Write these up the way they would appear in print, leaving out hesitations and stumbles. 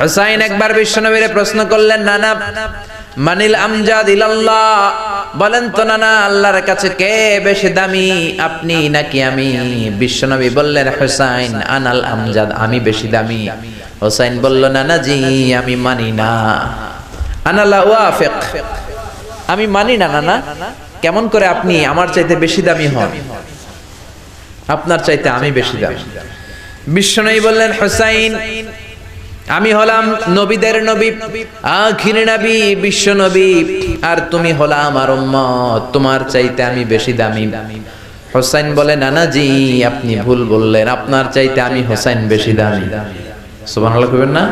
হুসাইন একবার বিশ্বনবীরে প্রশ্ন করলেন, নানা মানিল আমজাদ ইলাল্লাহ, বলেন তো নানা আল্লাহর কাছে কে বেশি দামি, আপনি নাকি আমি? বিশ্বনবী বললেন, হুসাইন আনাল আমজাদ, আমি বেশি দামি। হুসাইন বলল, নানা জি আমি মানি না, আনা লা ওয়াফিক, আমি মানি না নানা। কেমন করে আপনি আমার চাইতে বেশি দামি হন? আপনার চাইতে আমি বেশি দামি। বিশ্বনবী বললেন, হুসাইন আমি হলাম নবীদের নবী, আখির নবী বিশ্ব নবী, আর তুমি হলা আমার উম্মত, তোমার চাইতে আমি বেশি দামি। হুসাইন বলে, নানা জি আপনি ভুল বললেন, আপনার চাইতে আমি হুসাইন বেশি দামি। সুবহানাল্লাহ কইবেন না?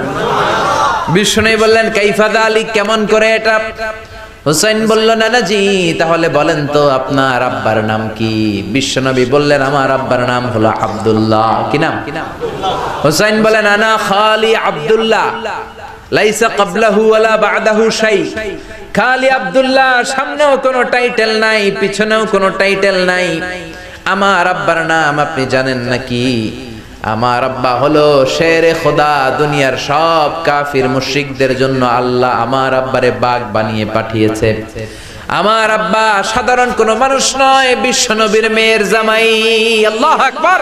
বিশ্বনবী বললেন, কাইফা যালিক, কেমন করে এটা? হুসাইন বলল, নানা জি তাহলে বলেন তো আপনার আব্বার নাম কি? বিশ্বনবী বললেন, আমার আব্বার নাম হলো আব্দুল্লাহ। কি নাম? হুসাইন বলেন, আনা খালি আব্দুল্লাহ, লাইসা ক্বাবলাহু ওয়ালা বা'দাহু শাই। খালি আব্দুল্লাহ, সামনেও কোনো টাইটেল নাই, পিছনেও কোনো টাইটেল নাই। আমার আব্বার নাম আপনি জানেন নাকি? আমার আব্বা হলো শেরে খোদা, দুনিয়ার সব কাফির মুশরিকদের জন্য আল্লাহ আমার আব্বারে বাগ বানিয়ে পাঠিয়েছে। আমার আব্বা সাধারণ কোনো মানুষ নয়, বিশ্ব নবীর মেয়ের জামাই। আল্লাহু আকবার।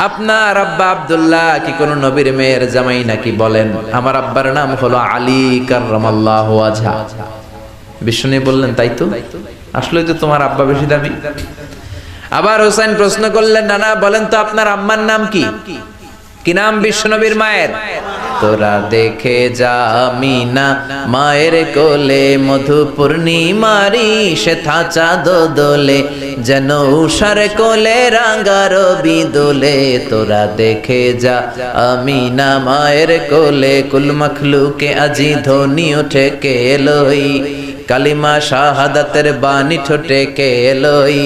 আপনার আব্বা আব্দুল্লাহ কি কোন নবীর মেয়ের জামাই নাকি? বলেন, আমার আব্বার নাম হলো আলী কাররামাল্লাহু ওয়াজহা। বিষ্ণু বললেন, তাই তো, আসলেই তো তোমার আব্বা বেশি দামি। আবার হুসাইন প্রশ্ন করলেন, নানা বলেন তো আপনার আম্মার নাম কি? কি নাম বিশ্বনবীর মায়ের? তোরা দেখে যা আমিনা মায়ের কোলে, মধু পূর্ণিমারি সেথা চাঁদ দোলে, যেন উষার কোলে রাঙা রবি দোলে। তোরা দেখে যা আমিনা মায়ের কোলে, কুল মখলুকে আজি ধ্বনি ওঠে কে লই, কালিমা শাহাদাতের বাণী ঠোঁটে কে লই,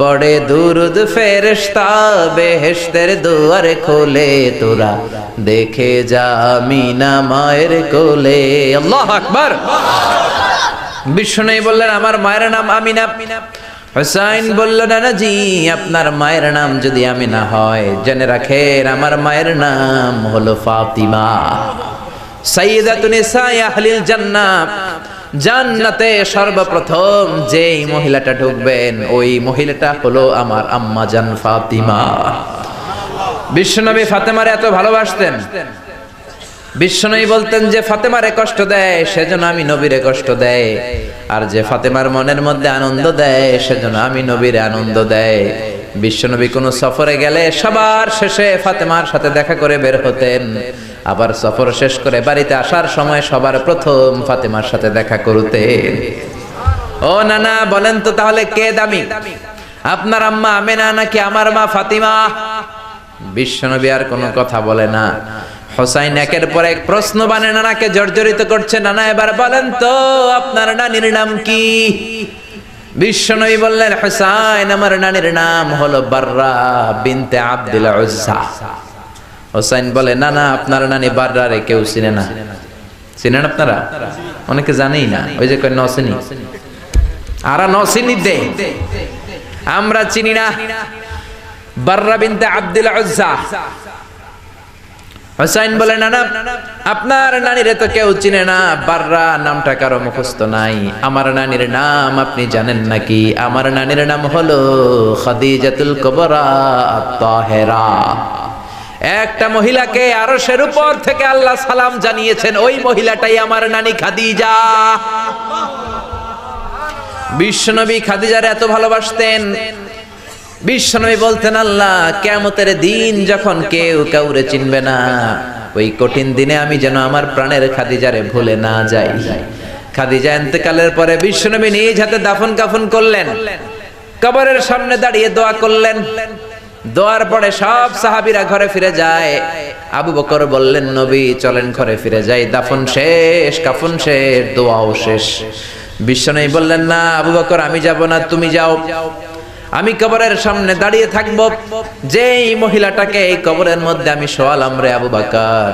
পড়ে দুরুদ ফেরেশতা বেহেশতের দুয়ার খোলে। তোরা দেখে যা আমিনা মায়ের কোলে। আল্লাহু আকবার। বিষ্ণু বললেন, আমার মায়ের নাম আমিনা। হুসাইন বলল, নানা জি আপনার মায়ের নাম যদি আমিনা হয়, জেনে রাখেন আমার মায়ের নাম হলো ফাতিমা, সাইয়্যিদাতুন নিসাই আহলিল জান্নাহ। জান্নাতে সর্বপ্রথম যেই মহিলাটা ঢুকবেন, ওই মহিলাটা হলো আমার আম্মা জান ফাতিমা। বিশ্বনবী ফাতেমারে এত ভালোবাসতেন, বিশ্বনবী বলতেন যে ফাতেমারে কষ্ট দেয় সেজন্য আমি নবীরে কষ্ট দেয়, আর যে ফাতেমার মনের মধ্যে আনন্দ দেয় সেজন্য আমি নবীরে আনন্দ দেয়। বিশ্বনবী কোনো সফরে গেলে সবার শেষে ফাতেমার সাথে দেখা করে বের হতেন, আবার সফর শেষ করে বাড়িতে আসার সময় সবার প্রথম ফাতেমার সাথে দেখা করতেন। ও নানা বলেন তো তাহলে কে দামি, আপনার আম্মা আমেনা নাকি আমার মা ফাতিমা? বিশ্বনবী আর কোনো কথা বলে না। হুসাইন একের পর এক প্রশ্ন বানে নানাকে জর্জরিত করছে। নানা এবার বলেন তো আপনার নানির নাম কি? বিশ্বনবী বললেন, হুসাইন আমার নানির নাম হলো বাররা বিনতে আব্দুল উজ্জা। হুসাইন বলে, না না আপনার নানি বাররারে কেউ চিনে না। চিনেন আপনারা? অনেকে জানেই না, ওই যে কয় নসিনি, আরা নসিনি দে, আমরা চিনি না বাররা বিনতে আব্দুল উজ্জা। হুসাইন বলে, না না আপনার নানিরে তো কেউ চিনে না, বাররা নামটা কারো মুখস্থ নাই। আমার নানির নাম আপনি জানেন নাকি? আমার নানির নাম হলো খাদিজাতুল কুবরা আত-তাহেরা। একটা মহিলাকে আরশের উপর থেকে আল্লাহ সালাম জানিয়েছেন, ওই মহিলাটাই আমার নানি খাদিজা। বিশ্বনবী খাদিজারে এত ভালোবাসতেন। বিশ্বনবী বলতেন, আল্লাহ কিয়ামতের দিন যখন কেউ কাউরে চিনবে না, ওই কঠিন দিনে আমি যেন আমার প্রাণের খাদিজারে ভুলে না যাই। খাদিজা ইন্তেকালের পরে বিশ্বনবী নিজ হাতে দাফন কাফন করলেন, কবরের সামনে দাঁড়িয়ে দোয়া করলেন। দোয়ার পরে সব সাহাবীরা ঘরে ফিরে যায়। আবু বকর বললেন, নবী চলেন ঘরে ফিরে যাই, দাফন শেষ, কাফন শেষ, দোয়াও শেষ। বিশ্বনবী বললেন, না আবু বকর আমি যাব না, তুমি যাও, আমি কবরের সামনে দাঁড়িয়ে থাকব। যেই মহিলাটাকে এই কবরের মধ্যে আমি শোয়ালাম রে আবু বকর,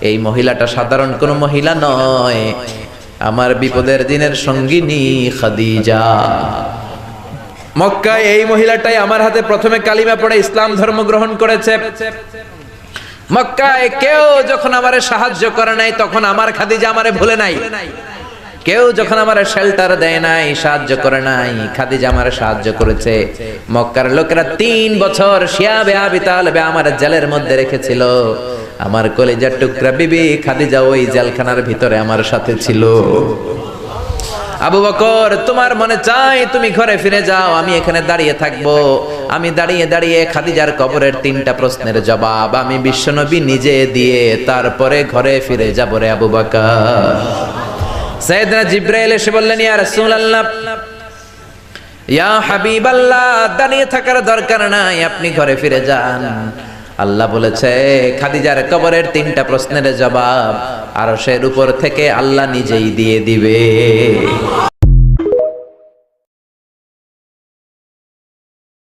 এই মহিলাটা সাধারণ কোনো মহিলা নয়, আমার বিপদের দিনের সঙ্গিনী খাদিজা। মক্কায় এই মহিলাটাই আমার হাতে প্রথমে কালিমা পড়ে ইসলাম ধর্ম গ্রহণ করেছে। মক্কায় কেউ যখন আমারে সাহায্য করে নাই তখন আমার খাদিজা আমারে ভুলে নাই। কেউ যখন আমারে শেল্টার দেয় নাই, সাহায্য করে নাই, খাদিজা আমারে সাহায্য করেছে। মক্কার লোকেরা 3 বছর শিয়াবে আবি তালেবে আমার জেলের মধ্যে রেখেছিল। আমার কলিজার টুকরা বিবি খাদিজা ওই জেলখানার ভিতরে আমার সাথে ছিল। আবু বকর, তোমার মনে চাই তুমি ঘরে ফিরে যাও, আমি এখানে দাঁড়িয়ে থাকবো। আমি দাঁড়িয়ে দাঁড়িয়ে খাদিজার কবরের 3টা প্রশ্নের জবাব আমি বিশ্বনবী নিজে দিয়ে তারপরে ঘরে ফিরে যাব রে আবু বকর। সাইয়েদনা জিবরাইল এসে বললেন, ইয়া রাসূলুল্লাহ, ইয়া হাবিবাল্লাহ, দাঁড়িয়ে থাকার দরকার নাই, আপনি ঘরে ফিরে যান। আল্লাহ বলেছে খাদিজার কবরের 3টা প্রশ্নের জবাব আরশের উপর থেকে আল্লাহ নিজেই দিয়ে দিবে।